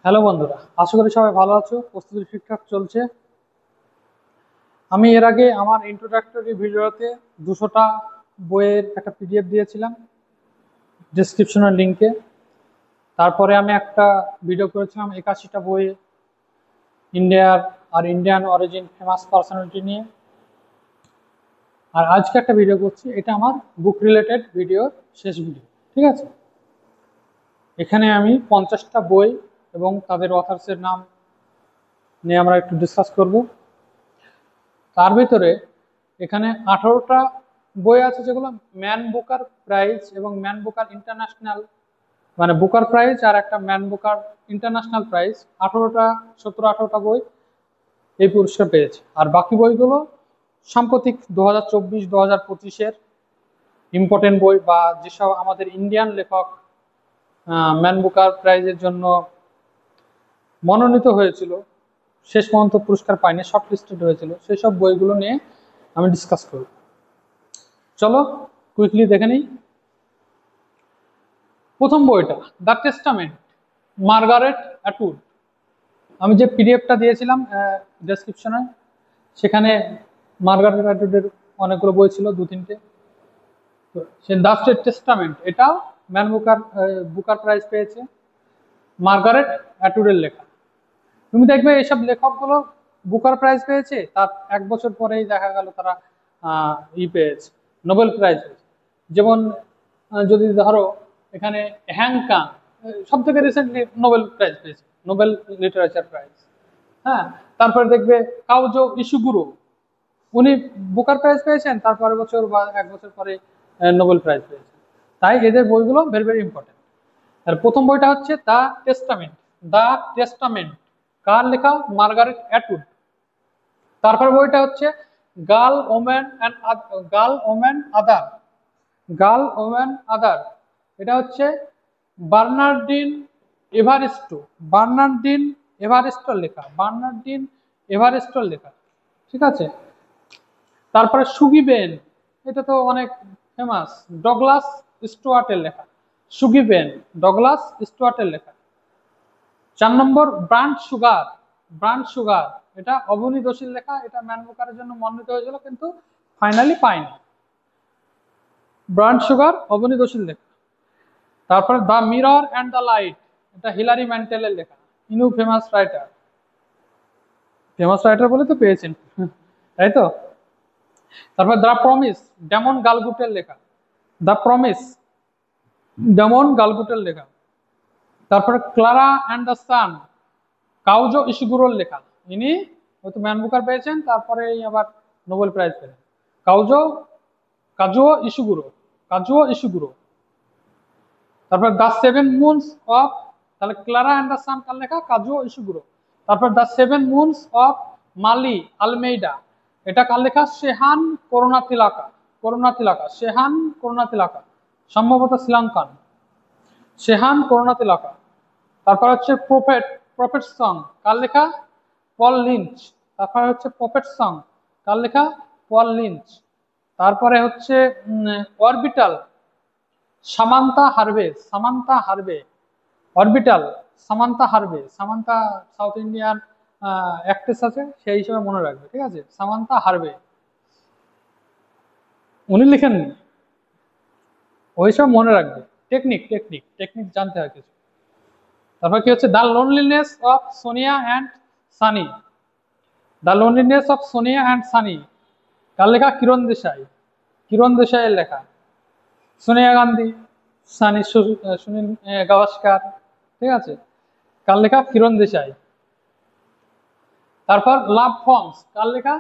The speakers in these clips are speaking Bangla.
হ্যালো বন্ধুরা, আশা করি সবাই ভালো আছো। প্রস্তুতি ঠিকঠাক চলছে। আমি এর আগে আমার ইন্ট্রোডাক্টরি ভিডিওতে 200টা বইয়ের একটা পিডিএফ দিয়েছিলাম ডিসক্রিপশনের লিঙ্কে। তারপরে আমি একটা ভিডিও করেছিলাম 81টা বই ইন্ডিয়ার আর ইন্ডিয়ান অরিজিন ফেমাস পার্সোনালিটি নিয়ে। আর আজকে একটা ভিডিও করছি, এটা আমার বুক রিলেটেড ভিডিওর শেষ ভিডিও। ঠিক আছে, এখানে আমি 50টা বই এবং তাদের অথার্সের নাম নিয়ে আমরা একটু ডিসকাস করব। তার ভিতরে এখানে 18টা বই আছে যেগুলো ম্যান বুকার প্রাইজ এবং ম্যান বুকার ইন্টারন্যাশনাল, মানে বুকার প্রাইজ আর একটা ম্যান বুকার ইন্টারন্যাশনাল প্রাইজ। 18টা বই এই পুরস্কার পেয়েছে। আর বাকি বইগুলো সাম্প্রতিক 2024-2025-এর ইম্পর্টেন্ট বই, বা যেসব আমাদের ইন্ডিয়ান লেখক ম্যান বুকার প্রাইজের জন্য মনোনীত হয়েছিল, শেষ পর্যন্ত পুরস্কার পায়নি, শর্ট লিস্টেড হয়েছিল, সেই সব বইগুলো নিয়ে আমি ডিসকাস করব। চলো কুইকলি দেখে নিই। প্রথম বইটা দ্য টেস্টামেন্ট, মার্গারেট অ্যাটউড। আমি যে পিডিএফটা দিয়েছিলাম ডেসক্রিপশনে, সেখানে মার্গারেট অ্যাটউডের অনেকগুলো বই ছিল, 2-3টে। তো সে দ্য টেস্টামেন্ট এটাও ম্যান বুকার প্রাইজ পেয়েছে, মার্গারেট অ্যাটউডের লেখা। তুমি দেখবে এইসব লেখকগুলো বুকার প্রাইজ পেয়েছে, তার 1 বছর পরেই দেখা গেল তারা পেয়েছে, নোবেল প্রাইজ পেয়েছে। যেমন যদি ধরো এখানে হ্যাংকাং সব থেকে রিসেন্টলি নোবেল প্রাইজ পেয়েছে, নোবেল লিটারেচার প্রাইজ। হ্যাঁ, তারপরে দেখবে কাউজো ইশুগুরো, উনি বুকার প্রাইজ পেয়েছেন, তার পরের বছর বা 1 বছর পরে নোবেল প্রাইজ পেয়েছেন। তাই এদের বইগুলো ভেরি ভেরি ইম্পর্টেন্ট। আর প্রথম বইটা হচ্ছে দ্য টেস্টামেন্ট। দ্য টেস্টামেন্ট কার লেখা? Margaret Atwood. তারপর বইটা হচ্ছে girl woman and girl woman other. Girl woman other এটা হচ্ছে বার্নার্ডিন এভারিস্টো। বার্নার্ডিন এভারিস্টোর লেখা, বার্নার্ডিন এভারিস্টোর লেখা। ঠিক আছে, তারপরে সুগিবেন, এটা তো অনেক ফেমাস, ডগলাস স্টুয়ার্টের লেখা। সুগিবেন, ডগলাস স্টুয়ার্টের লেখা। 4 নম্বর ব্রান্ড সুগার। ব্রান্ড সুগার এটা অবনী দোষীর লেখা। এটা ম্যান বুকারের জন্য মনোনীত হয়েছিল কিন্তু ফাইনালি পায়নি। ব্রান্ড সুগার অবনী দোষীর লেখা। তারপরে the mirror and the light, এটা হিলারি ম্যান্টেলের লেখা, ইনিও ফেমাস রাইটার। ফেমাস রাইটার বলে তো পেয়েছেন, তাই তো। তারপর দ্য প্রমিস, ডেমন গালগুটের লেখা। দ্য প্রমিস, ডেমন গালগুটের লেখা। তারপরে ক্লারা অ্যান্ড দ্য সান, কাউজো ইশুগুরোর লেখা। ইনি হয়তো ম্যান বুকার পেয়েছেন, তারপরে আবার নোবেল প্রাইজ পেলেন। কাজুও ইশুগুরো, কাজুও ইশুগুরো। তারপর দ্য 7 মুনস অফ, তাহলে ক্লারা অ্যান্ড দ্য সান কার লেখা? Kazuo Ishiguro. তারপর the 7 moons of Maali Almeida, এটা কার লেখা? শেহান করুণাতিলাকা। করুণাতিলাকা, শেহান করুণাতিলাকা, সম্ভবত শ্রীলঙ্কান। শেহান করুণাতিলাকা। তারপর হচ্ছে প্রফেট, প্রফেট সং কার লেখা? পল লিঞ্চ। তারপরে হচ্ছে প্রফেট সং কার লেখা? পল লিঞ্চ। তারপরে হচ্ছে orbital, Samanta হারভে। Samanta হারভে, orbital Samanta হারভে। Samanta south Indian actress আছে, সেই হিসেবে মনে রাখবে। ঠিক আছে, সামান্তা হারভে, উনি লিখেননি, ওইসব মনে রাখবে। টেকনিক টেকনিক টেকনিক জানতে হয় কিছু। তারপর কি হচ্ছে the loneliness of Sonia and Sunny. The loneliness of Sonia and Sunny কার লেখা? কিরণ দেশাই। কিরণ দেশাইয়ের লেখা। সোনিয়া গান্ধী, সানি, সুনীল গাভাস্কার। ঠিক আছে, কার লেখা? কিরণ দেশাই। তারপর লাভ ফর্মস কার লেখা?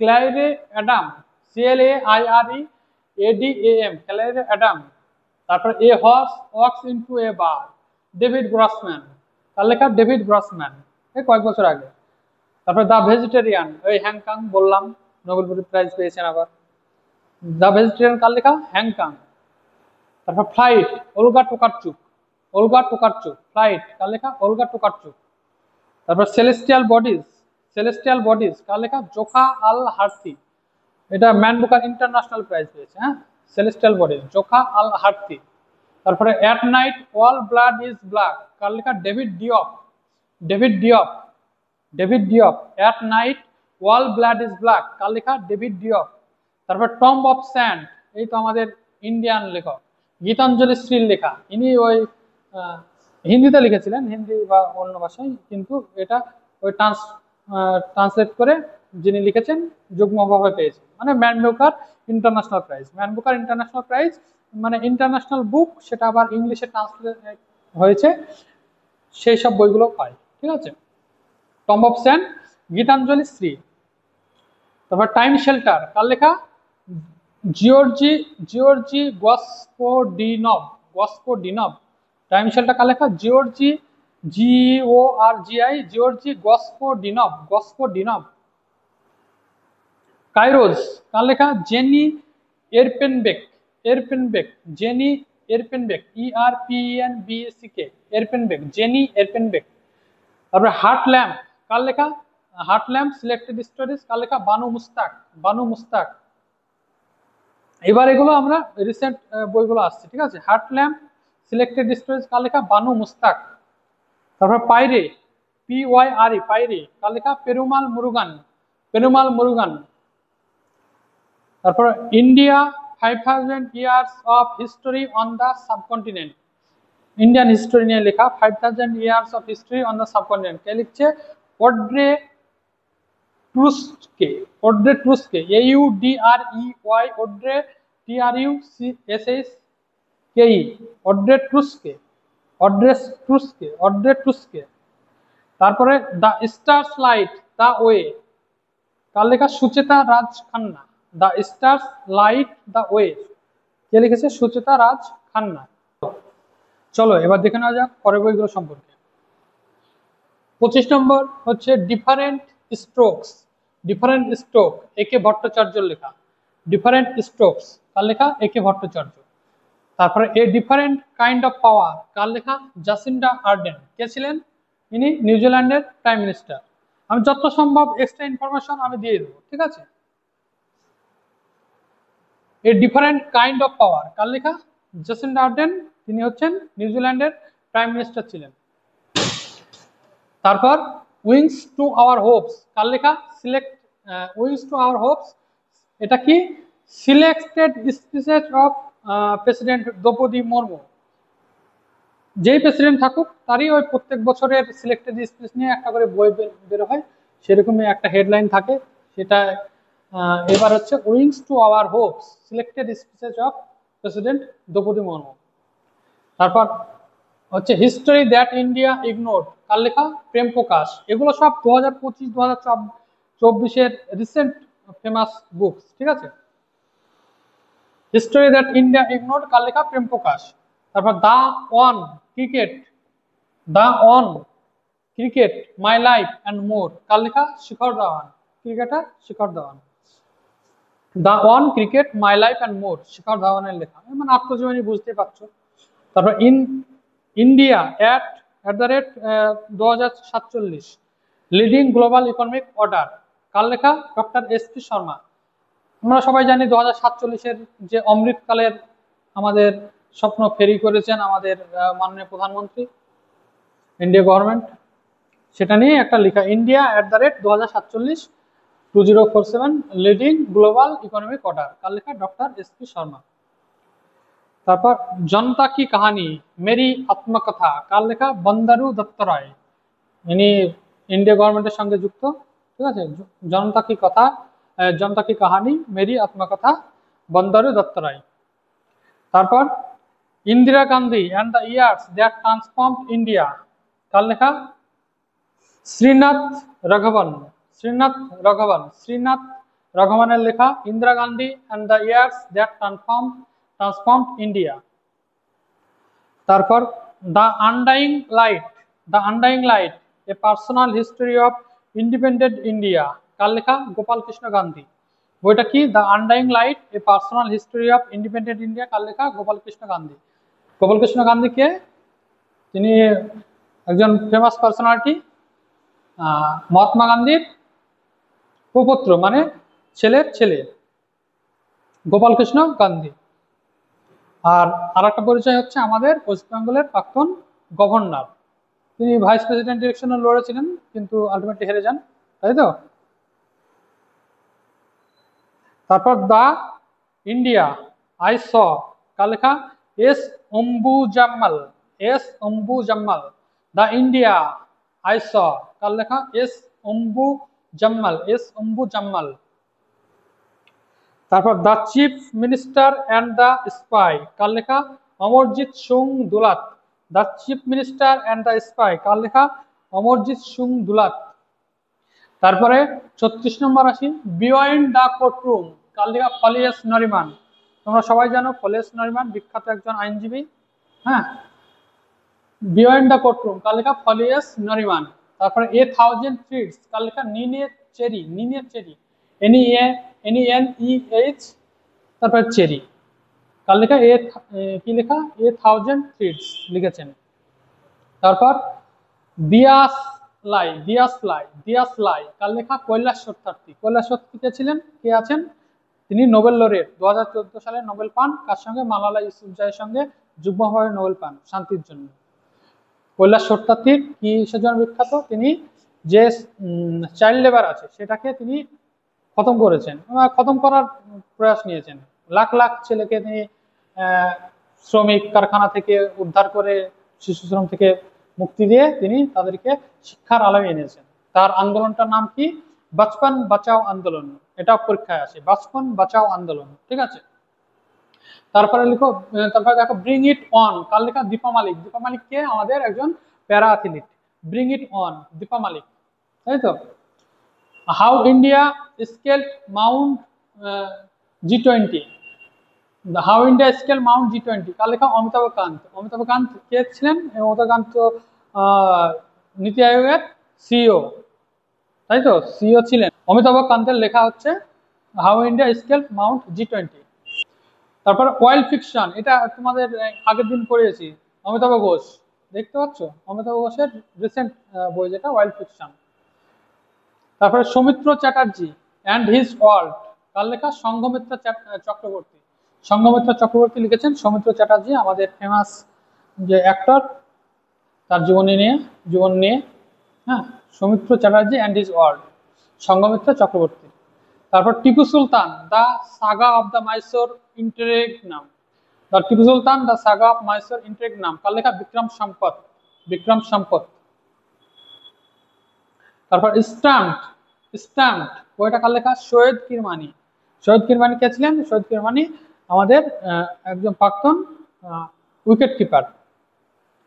Claire Adam, CLAIREADAM, Claire Adam. তারপর a horse walks into a bar, David Grossman, কার লেখা? ডেভিড গ্রসম্যান, এই কয়েক বছর আগে। তারপর দ্য ভেজিটেরিয়ান, ওই হ্যাংকাং বললাম, নোবেল প্রাইজ পেয়েছেন আবার। দ্য ভেজিটেরিয়ান কার লেখা? হ্যাংকাং। তারপর ফ্লাইট, ওলগা টোকারচুক। ওলগা টোকারচুক, ফ্লাইট কার লেখা? ওলগা টোকারচুক। তারপর সেলেস্টিয়াল বডিজ, সেলেস্টিয়াল বডিজ কার লেখা? জোখা আল হার্থি। এটা ম্যান বুকার ইন্টারন্যাশনাল প্রাইজ পেয়েছে। হ্যাঁ, সেলেস্টিয়াল বডিজ, জোখা আল হার্থি। তারপরে at night all blood is black কার লেখা? David Diop. David Diop, David Diop, at night all blood is black, কার লেখা? David Diop. তারপর টম্ব অফ স্যান্ড, এই তো আমাদের ইন্ডিয়ান লেখক, গীতাঞ্জলি শ্রীর লেখা। ইনি ওই হিন্দিতে লিখেছিলেন, হিন্দি বা অন্য ভাষায়, কিন্তু এটা ওই ট্রান্সলেট করে যিনি লিখেছেন যুগ্মভাবে পেয়েছেন, মানে man Booker international prize. Man Booker international prize মানে ইন্টারন্যাশনাল বুক, সেটা আবার ইংলিশে ট্রান্সলেট হয়েছে, সেই সব বইগুলো পাই, ঠিক আছে। Tomb of sand Geetanjali Shree. তারপর টাইম শেল্টার, কার লেখা? জিওর্জি গসপোডিনভ, গসপোডিনভ। টাইম শেল্টার কার লেখা? জিওর্জি গসপোডিনভ, গসপোডিনভ। কাইরোস, কার লেখা? Jenny Erpenbeck, Erpenbeck, Jenny Erpenbeck, ERPENBECK, Erpenbeck, Jenny Erpenbeck. তারপরে হার্ট ল্যাম্প, কার লেখা? হার্ট ল্যাম্প সিলেক্টেড স্টোরিজ, কার লেখা? বানু মুস্তাক, বানু মুস্তাক। এবার এগুলো আমরা রিসেন্ট বইগুলো আসছে, ঠিক আছে। হার্ট ল্যাম্প সিলেক্টেড স্টোরিজ, কার লেখা? বানু মুস্তাক। তারপর পাইরে, PYRE, পাইরে, কার লেখা? পেরুমাল মুরুগান, পেরুমাল মুরুগান। তারপর India 5000 years of history on the subcontinent, Indian history নিয়ে লেখা 5000 years of history on the subcontinent. কে লিখছে? Audrey Truschke, Audrey Truschke, AUDREY, Audrey TRUSSKE, Audrey Truschke, Audrey Truschke, Audrey Truschke. তারপরে the stars light the way, কার লেখা? Sucheta Raj Khanna, the stars light the way, কে লিখেছে? সুচেতা রাজ খান্না। চলো এবার দেখে নেওয়া যাক পরের বইগুলো সম্পর্কে। 25 নম্বর হচ্ছে ডিফারেন্ট স্ট্রোকস, ডিফারেন্ট স্ট্রোক, একে ভট্টাচার্যের লেখা। ডিফারেন্ট স্ট্রোকস, কার লেখা? একে ভট্টাচার্য। তারপরে a different kind of power, কার লেখা? Jacinda Arden. কে ছিলেন? ইনি নিউজিল্যান্ডের প্রাইম মিনিস্টার। আমি যত সম্ভব এক্সট্রা ইনফরমেশন আমি দিয়ে দেবো, ঠিক আছে। A different kind of power, কার লেখা? জাসিন্ডা আর্ডেন, তিনি হচ্ছেন নিউজিল্যান্ডের প্রাইম মিনিস্টার ছিলেন। তারপর উইংস টু আওয়ার হোপস, কার লেখা? উইংস টু আওয়ার হোপস, এটা কি? Selected speeches of president Droupadi Murmu. যেই প্রেসিডেন্ট থাকুক তারই ওই প্রত্যেক বছরের সিলেক্টেড স্পিচ নিয়ে একটা করে বই বের হয়, সেরকমই একটা হেডলাইন থাকে, সেটা এবার হচ্ছে wings to our hopes, selected speeches of president Droupadi Murmu. তারপর হচ্ছে হিস্টোরি দ্যাট ইন্ডিয়া ইগনোরড, কার লেখা? প্রেম প্রকাশ। এগুলো সব 2025-2024 রিসেন্ট ফেমাস বুকস, ঠিক আছে। হিস্টোরি দ্যাট ইন্ডিয়া ইগনোরড, কার লেখা? প্রেম প্রকাশ। তারপর the one cricket, the one cricket my life and more, কার লেখা? Shikhar Dhawan, cricketer Shikhar Dhawan. The one cricket my life and more, Shikhar ধাওয়ানের লেখা, মানে আত্মজীবনী, বুঝতে পারছো। তারপর India at the rate 2047, leading global economic order, কার লেখা? Doctor SP Sharma. আমরা সবাই জানি 2047-এর যে অমৃতকালের আমাদের স্বপ্ন ফেরি করেছেন আমাদের মাননীয় প্রধানমন্ত্রী, ইন্ডিয়া গভর্নমেন্ট, সেটা নিয়ে একটা লেখা, India at the rate 2047 2047, leading global economic order, কার লেখা? Doctor SP Sharma. তারপর জনতা কি কাহানি মেরি আত্মকথা, কার লেখা? বন্দারু দত্ত রায়, ইনি ইন্ডিয়া গভর্নমেন্টের সঙ্গে যুক্ত, ঠিক আছে। জনতা কি কথা, জনতা কি কাহানি মেরি আত্মকথা, বন্দারু দত্ত রায়। তারপর Indira Gandhi and the years that transformed India, কার লেখা? শ্রীনাথ রাঘবন, শ্রীনাথ রাঘবন, শ্রীনাথ রাঘবনের লেখা Indira Gandhi and the years that transformed India. তারপর the undying light, the undying light, a personal history of independent India, কার লেখা? গোপাল কৃষ্ণ গান্ধী। বইটা কি? The undying light, a personal history of independent India, কার লেখা? গোপাল কৃষ্ণ গান্ধী। গোপাল কৃষ্ণ গান্ধীকে, তিনি একজন ফেমাস পার্সোনালিটি, মহাত্মা গান্ধীর সুপুত্র, মানে ছেলের ছেলে, গোপাল কৃষ্ণ গান্ধী। আর আরেকটা পরিচয় হচ্ছে আমাদের ওয়েস্ট বেঙ্গলের প্রাক্তন গভর্নর, তিনি ভাইস প্রেসিডেন্ট ইলেকশনে লড়েছিলেন, কিন্তু আলটিমেটলি হেরে যান, তাই তো। তারপর দা ইন্ডিয়া আই স, কার লেখা? S Ambujammal, S Ambujammal. The India I saw, কার লেখা? S Ambujammal, S Ambujammal. তারপর the chief minister and the spy, কার লেখা? Amarjit Singh Dulat. The chief minister and the spy, কার লেখা? অমরজিৎ সিং দুলাত। তারপরে 36 নম্বর আসি, বিয়ন্ড দা কোর্টরুম, কার লেখা? ফলিয়াস নরিমান। তোমরা সবাই জানো ফলিয়াস নরিমান বিখ্যাত একজন আইনজীবী। হ্যাঁ, বিয়ন্ড দা কোর্টরুম, কার লেখা? ফলিয়াস নরিমান। তারপরে এ থাউজেন্ড ট্রিটস, কার লেখা? নিনে চেরি, নিনে চেরি, NENEH, তারপরে চেরি, কার লেখা? কি লেখা? এ থাউজেন্ড ট্রিটস লিখেছেন। তারপর দিয়াস লাই, দিয়াস লাই, দিয়াস লাই, কার লেখা? কৈলাস সত্যার্থী। কৈলাস সত্যার্থী কে ছিলেন? কে আছেন? তিনি নোবেল লরেট, 2014 সালে নোবেল পান। কার সঙ্গে? মালালা ইউসুফজাইয়ের সঙ্গে যুগ্মভাবে নোবেল পান শান্তির জন্য। কৈলাস সত্যার্থী কিসের জন্য বিখ্যাত? তিনি যে চাইল্ড লেবার আছে সেটাকে তিনি খতম করেছেন, খতম করার প্রয়াস নিয়েছেন। লাখ লাখ ছেলেকে তিনি শ্রমিক কারখানা থেকে উদ্ধার করে, শিশু শ্রম থেকে মুক্তি দিয়ে তিনি তাদেরকে শিক্ষার আলোয় এনেছেন। তার আন্দোলনটার নাম কি? বাচপন বাঁচাও আন্দোলন। এটা পরীক্ষায় আসে, বাচপন বাঁচাও আন্দোলন, ঠিক আছে। তারপরে লিখো, তারপরে দেখো ব্রিং ইট অন, কার লেখা? দীপা মালিক। দীপা মালিক কে? আমাদের একজন para athlete. Bring it on, Deepa Malik, তাই তো। How India scaled mount G20, how India scale mount G20, কার লেখা? অমিতাভ কান্ত। অমিতাভ কান্ত কে ছিলেন? অমিতাভ কান্ত নীতি আয়োগের সিইও, তাই তো, সিইও ছিলেন। অমিতাভ কান্তের লেখা হচ্ছে how India scale mount G20। তারপর ওয়াইল্ড ফিকশন, এটা তোমাদের আগের দিন পড়িয়েছি, অমিতাভ ঘোষ, দেখতে পাচ্ছ অমিতাভ ঘোষের রিসেন্ট বই যেটা ওয়াইল্ড ফিকশন। তারপরে Soumitra Chatterjee and his world, কার লেখা? সংঘমিত্র চক্রবর্তী। সংঘমিত্র চক্রবর্তী লিখেছেন। সৌমিত্র চ্যাটার্জি আমাদের ফেমাস যে অ্যাক্টর, তার জীবন নিয়ে। হ্যাঁ, Soumitra Chatterjee and his world, Sanghamitra Chakraborty. তারপর Tipu Sultan, the saga of the Mysore interregnum, the Tipu Sultan the saga of Mysore interregnum, কার লেখা? বিক্রম সম্পত, বিক্রম সম্পত। তারপর স্ট্যাম্পড, স্ট্যাম্পড বইটা কার লেখা? সৈয়দ কিরমানি। সৈয়দ কিরমানি কে ছিলেন? সৈয়দ কিরমানি আমাদের একজন প্রাক্তন উইকেট কিপার,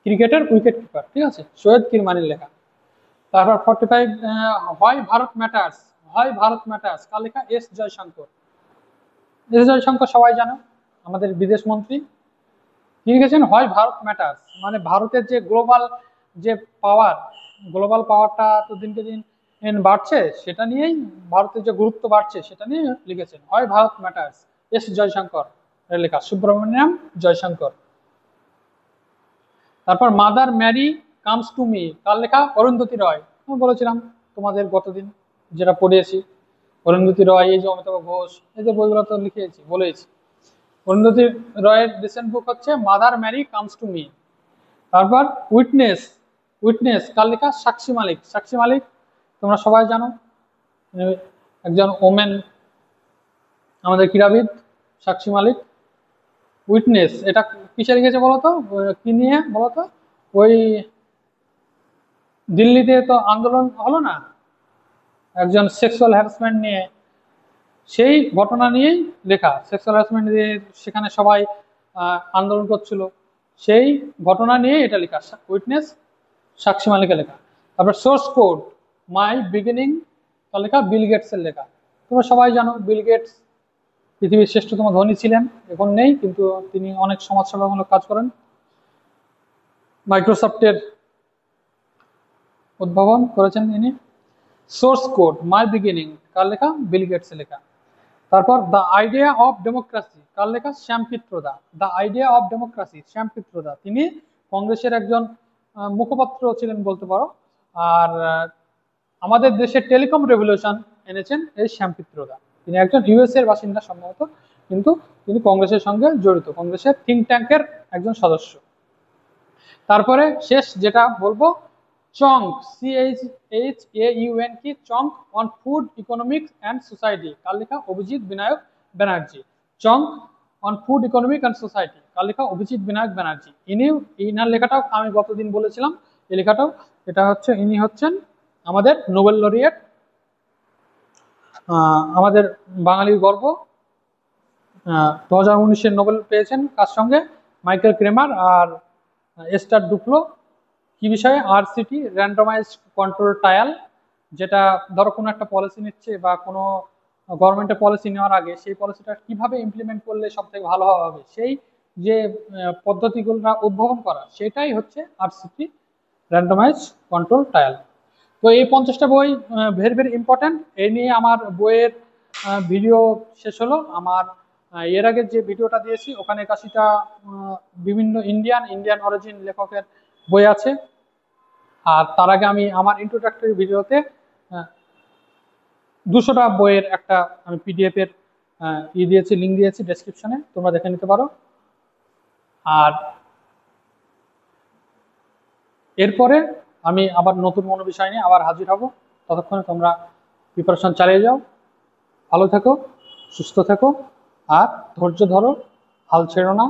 ক্রিকেটের উইকেট কিপার, ঠিক আছে, সৈয়দ কিরমানির লেখা। তারপর 45 হয় ভারত ম্যাটার্স, হয় ভারত ম্যাটার্স, কার লেখা? এস জয়শঙ্কর। এস জয়শঙ্কর সবাই জানো, আমাদের বিদেশ মন্ত্রী। কি লিখেছেন? হয় ভারত ম্যাটার্স, মানে ভারতের যে গ্লোবাল যে পাওয়ার, গ্লোবাল পাওয়ারটা তো দিনকে দিন বাড়ছে, সেটা নিয়েই ভারতের যে গুরুত্ব বাড়ছে সেটা নিয়ে লিখেছেন। হয় ভারত ম্যাটার্স, এস জয়শঙ্কর এর লেখা, সুব্রমণ্যম জয়শঙ্কর। তারপর mother Mary comes to me, কার লেখা? অরুন্ধতী রয়। আমি বলেছিলাম তোমাদের গতদিন যেটা পড়িয়েছি, অরুন্ধতী রয়, এই যে অমিতাভ ঘোষ, এই যে বইগুলো তো লিখেছি, বলেছি। অরুন্ধতী রয়ের রিসেন্ট বুক হচ্ছে mother Mary comes to me. তারপর উইটনেস, উইটনেস কার লেখা? সাক্ষী মালিক। সাক্ষী মালিক তোমরা সবাই জানো, একজন ওমেন আমাদের ক্রীড়াবিদ সাক্ষী মালিক। উইটনেস এটা কিসে লিখেছে বলতো? কি নিয়ে বলতো? ওই দিল্লিতে তো আন্দোলন হলো না, একজন সেক্সুয়াল হ্যারাসমেন্ট নিয়ে, সেই ঘটনা নিয়েই লেখা। সেক্সুয়াল হ্যারাসমেন্ট নিয়ে সেখানে সবাই আন্দোলন করছিল, সেই ঘটনা নিয়ে এটা লেখা, উইটনেস সাক্ষী মালিকের লেখা। তারপর সোর্স কোড মাই বিগিনিং, তার লেখা? বিল গেটসের লেখা। তোমরা সবাই জানো বিল গেটস পৃথিবীর শ্রেষ্ঠতম ধনী ছিলেন, এখন নেই, কিন্তু তিনি অনেক সমাজসেবামূলক কাজ করেন। মাইক্রোসফটের উদ্ভাবন করেছেন তিনি। সোর্স কোড মাই বিগিনিং, কার লেখা? বিল গেটসের লেখা। তারপর দ্য আইডিয়া অফ ডেমোক্রেসি, কার লেখা? Sam Pitroda. The idea of democracy, Sam Pitroda, তিনি কংগ্রেসের একজন মুখপাত্র ছিলেন বলতে পারো। আর আমাদের দেশে টেলিকম রেভলিউশন এনেছেন এই শ্যাম পিত্রদা। তিনি একজন ইউএস এর বাসিন্দা সম্ভবত, কিন্তু তিনি কংগ্রেসের সঙ্গে জড়িত, কংগ্রেসের থিঙ্ক ট্যাঙ্কের একজন সদস্য। তারপরে শেষ যেটা বলবো, চঙ্ক, CHAUN কি chunk on food economics and society, কার লেখা? Abhijit Vinayak Banerjee. Chunk on food economic and society, কার লেখা? অভিজিৎ বিনায়ক ব্যানার্জি। ইনার লেখাটাও আমি গতদিন বলেছিলাম, এই লেখাটাও, এটা হচ্ছে ইনি হচ্ছেন আমাদের নোবেল লরিয়েট, আমাদের বাঙালির গর্ব। 2019-এর নোবেল পেয়েছেন কার সঙ্গে? মাইকেল ক্রেমার আর এস্টার ডুপ্লো। কি বিষয়ে? RCT, র্যান্ডমাইজড কন্ট্রোল ট্রায়াল, যেটা ধরো কোনো একটা পলিসি নিচ্ছে বা কোনো গভর্নমেন্টের পলিসি নেওয়ার আগে সেই পলিসিটা কিভাবে ইমপ্লিমেন্ট করলে সব থেকে ভালো হবে, সেই যে পদ্ধতিগুলো উদ্ভাবন করা, সেটাই হচ্ছে RCT, র্যান্ডমাইজড কন্ট্রোল ট্রায়াল। তো এই 50টা বই ভেরি ভেরি ইম্পর্ট্যান্ট। এই নিয়ে আমার বইয়ের ভিডিও শেষ হলো। আমার এর আগে যে ভিডিওটা দিয়েছি ওখানে 81টা বিভিন্ন ইন্ডিয়ান অরিজিন লেখকের বই আছে। আর তার আগে আমি আমার ইন্ট্রোডাক্টরি ভিডিওতে 200টা বইয়ের একটা আমি PDF এর দিয়েছি, লিঙ্ক দিয়েছি ডেসক্রিপশনে, তোমরা দেখে নিতে পারো। আর এরপরে আমি আবার নতুন কোনো বিষয় নিয়ে আবার হাজির হব। ততক্ষণে তোমরা প্রিপারেশন চালিয়ে যাও, ভালো থেকো, সুস্থ থেকো, আর ধৈর্য ধরো, হাল ছেড়ো না।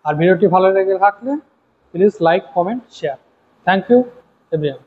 আর ভিডিওটি ভালো লেগে থাকলে please like, comment, share. Thank you everyone.